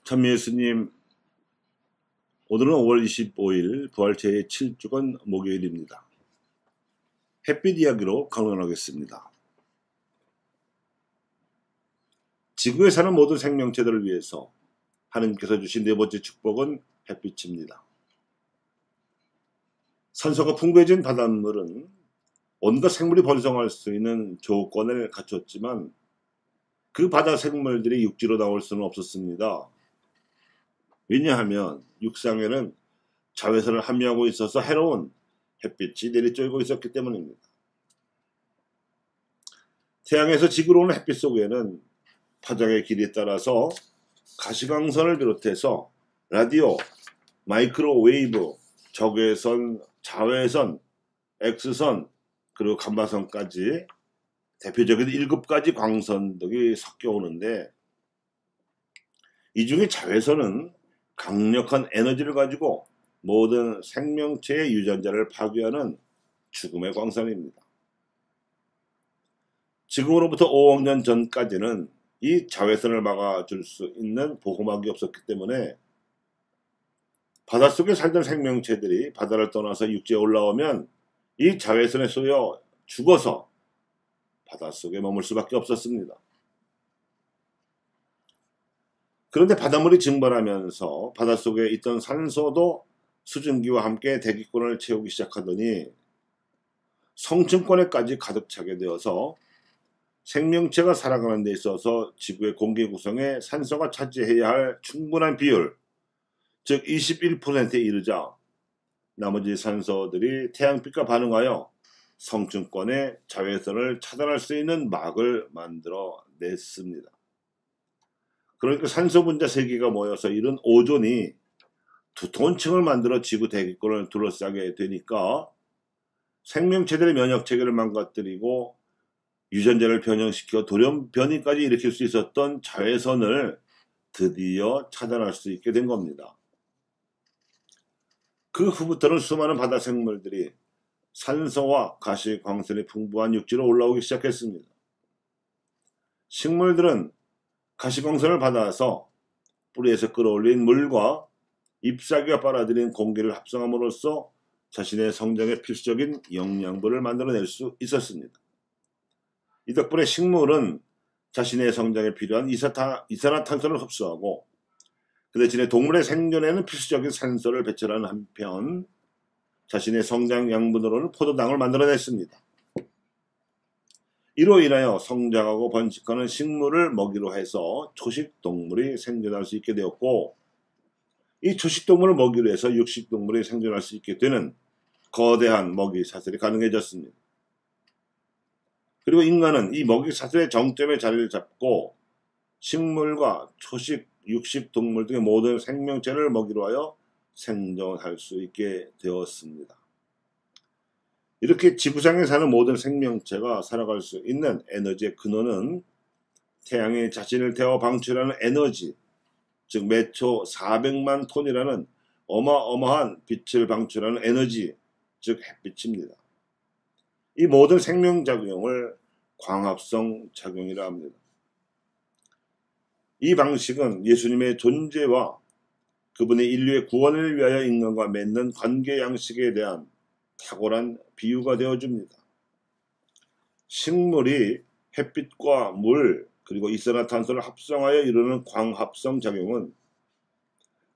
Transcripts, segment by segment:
참예수님, 오늘은 5월 25일 부활 제7주간 목요일입니다. 햇빛 이야기로 강론하겠습니다. 지구에 사는 모든 생명체들을 위해서 하느님께서 주신 네 번째 축복은 햇빛입니다. 산소가 풍부해진 바닷물은 온갖 생물이 번성할 수 있는 조건을 갖췄지만 그 바다 생물들이 육지로 나올 수는 없었습니다. 왜냐하면 육상에는 자외선을 함유하고 있어서 해로운 햇빛이 내리쬐고 있었기 때문입니다. 태양에서 지구로 오는 햇빛 속에는 파장의 길이에 따라서 가시광선을 비롯해서 라디오, 마이크로웨이브, 적외선, 자외선, X선, 그리고 감마선까지 대표적인 7가지 광선 등이 섞여 오는데, 이 중에 자외선은 강력한 에너지를 가지고 모든 생명체의 유전자를 파괴하는 죽음의 광선입니다. 지금으로부터 5억 년 전까지는 이 자외선을 막아줄 수 있는 보호막이 없었기 때문에 바닷속에 살던 생명체들이 바다를 떠나서 육지에 올라오면 이 자외선에 쏘여 죽어서 바닷속에 머물 수밖에 없었습니다. 그런데 바닷물이 증발하면서 바닷속에 있던 산소도 수증기와 함께 대기권을 채우기 시작하더니 성층권에까지 가득 차게 되어서 생명체가 살아가는 데 있어서 지구의 공기 구성에 산소가 차지해야 할 충분한 비율, 즉 21%에 이르자 나머지 산소들이 태양빛과 반응하여 성층권의 자외선을 차단할 수 있는 막을 만들어 냈습니다. 그러니까 산소 분자 3개가 모여서 이룬 오존이 두터운 층을 만들어 지구 대기권을 둘러싸게 되니까 생명체들의 면역체계를 망가뜨리고 유전자를 변형시켜 돌연변이까지 일으킬 수 있었던 자외선을 드디어 차단할 수 있게 된 겁니다. 그 후부터는 수많은 바다 생물들이 산소와 가시광선이 풍부한 육지로 올라오기 시작했습니다. 식물들은 가시광선을 받아서 뿌리에서 끌어올린 물과 잎사귀가 빨아들인 공기를 합성함으로써 자신의 성장에 필수적인 영양분을 만들어낼 수 있었습니다. 이 덕분에 식물은 자신의 성장에 필요한 이산화탄소를 흡수하고 그 대신에 동물의 생존에는 필수적인 산소를 배출하는 한편 자신의 성장 양분으로는 포도당을 만들어냈습니다. 이로 인하여 성장하고 번식하는 식물을 먹이로 해서 초식동물이 생존할 수 있게 되었고, 이 초식동물을 먹이로 해서 육식동물이 생존할 수 있게 되는 거대한 먹이 사슬이 가능해졌습니다. 그리고 인간은 이 먹이 사슬의 정점에 자리를 잡고 식물과 초식, 육식 동물 등의 모든 생명체를 먹이로 하여 생존할 수 있게 되었습니다. 이렇게 지구상에 사는 모든 생명체가 살아갈 수 있는 에너지의 근원은 태양이 자신을 태워 방출하는 에너지, 즉 매초 400만 톤이라는 어마어마한 빛을 방출하는 에너지, 즉 햇빛입니다. 이 모든 생명작용을 광합성 작용이라 합니다. 이 방식은 예수님의 존재와 그분의 인류의 구원을 위하여 인간과 맺는 관계 양식에 대한 탁월한 비유가 되어줍니다. 식물이 햇빛과 물 그리고 이산화탄소를 합성하여 이루는 광합성 작용은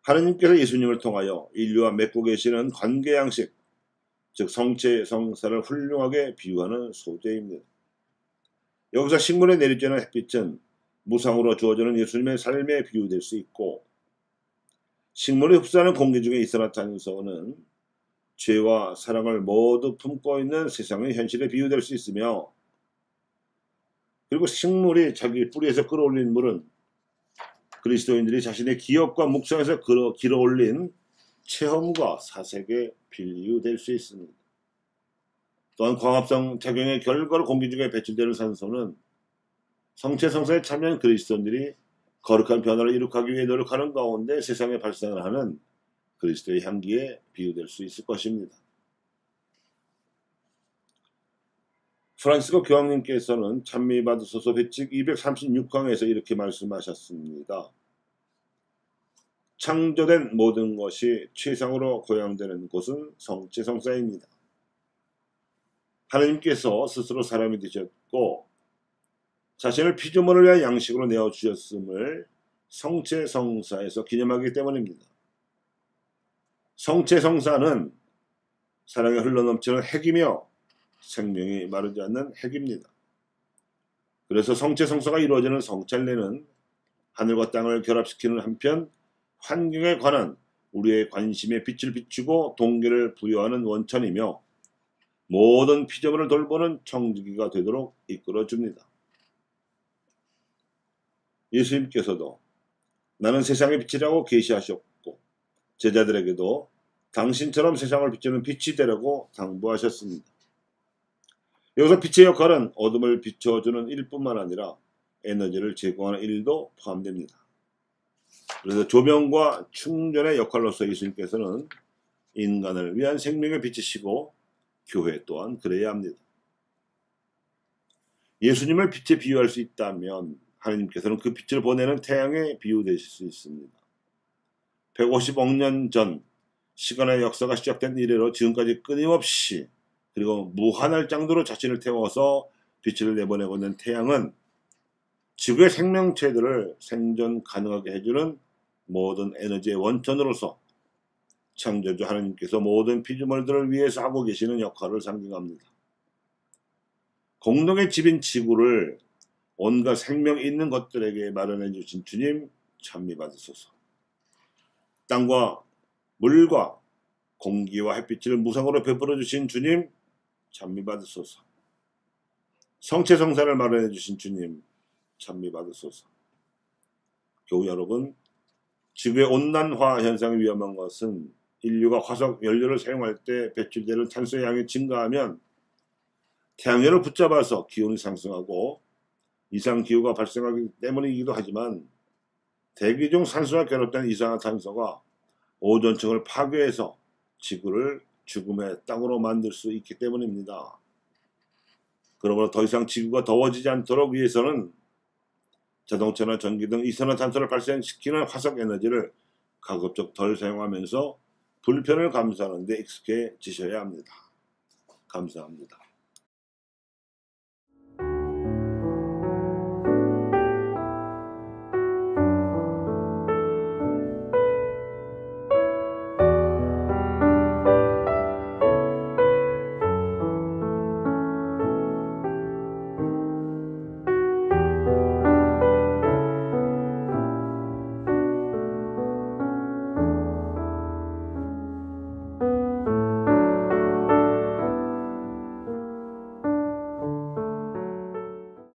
하느님께서 예수님을 통하여 인류와 맺고 계시는 관계 양식, 즉 성체 성사를 훌륭하게 비유하는 소재입니다. 여기서 식물에 내리쬐는 햇빛은 무상으로 주어지는 예수님의 삶에 비유될 수 있고, 식물이 흡수하는 공기 중에 이산화탄소는 죄와 사랑을 모두 품고 있는 세상의 현실에 비유될 수 있으며, 그리고 식물이 자기 뿌리에서 끌어올린 물은 그리스도인들이 자신의 기업과 묵상에서 길어올린 체험과 사색에 비유될 수 있습니다. 또한 광합성 작용의 결과로 공기 중에 배출되는 산소는 성체 성사에 참여한 그리스도인들이 거룩한 변화를 이룩하기 위해 노력하는 가운데 세상에 발생을 하는 그리스도의 향기에 비유될 수 있을 것입니다. 프란시스코 교황님께서는 찬미 받으소서 배칙 236항에서 이렇게 말씀하셨습니다. 창조된 모든 것이 최상으로 고양되는 곳은 성체성사입니다. 하나님께서 스스로 사람이 되셨고 자신을 피조물을 위한 양식으로 내어주셨음을 성체성사에서 기념하기 때문입니다. 성체성사는 사랑에 흘러넘치는 핵이며 생명이 마르지 않는 핵입니다. 그래서 성체성사가 이루어지는 성찰례는 하늘과 땅을 결합시키는 한편 환경에 관한 우리의 관심에 빛을 비추고 동기를 부여하는 원천이며 모든 피조물을 돌보는 청지기가 되도록 이끌어줍니다. 예수님께서도 나는 세상의 빛이라고 계시하셨고 제자들에게도 당신처럼 세상을 비추는 빛이 되라고 당부하셨습니다. 여기서 빛의 역할은 어둠을 비춰주는 일뿐만 아니라 에너지를 제공하는 일도 포함됩니다. 그래서 조명과 충전의 역할로서 예수님께서는 인간을 위한 생명을 비추시고 교회 또한 그래야 합니다. 예수님을 빛에 비유할 수 있다면 하나님께서는 그 빛을 보내는 태양에 비유되실 수 있습니다. 150억 년 전 시간의 역사가 시작된 이래로 지금까지 끊임없이 그리고 무한할 정도로 자신을 태워서 빛을 내보내고 있는 태양은 지구의 생명체들을 생존 가능하게 해주는 모든 에너지의 원천으로서 창조주 하나님께서 모든 피조물들을 위해서 하고 계시는 역할을 상징합니다. 공동의 집인 지구를 온갖 생명 있는 것들에게 마련해 주신 주님 찬미 받으소서. 땅과 물과 공기와 햇빛을 무상으로 베풀어 주신 주님 찬미 받으소서. 성체성사를 마련해 주신 주님 찬미 받으소서. 교우 여러분, 지구의 온난화 현상이 위험한 것은 인류가 화석 연료를 사용할 때 배출되는 탄소의 양이 증가하면 태양열을 붙잡아서 기온이 상승하고 이상기후가 발생하기 때문이기도 하지만 대기 중 산소와 결합된 이산화탄소가 오존층을 파괴해서 지구를 죽음의 땅으로 만들 수 있기 때문입니다. 그러므로 더 이상 지구가 더워지지 않도록 위해서는 자동차나 전기 등 이산화탄소를 발생시키는 화석 에너지를 가급적 덜 사용하면서 불편을 감수하는 데 익숙해지셔야 합니다. 감사합니다.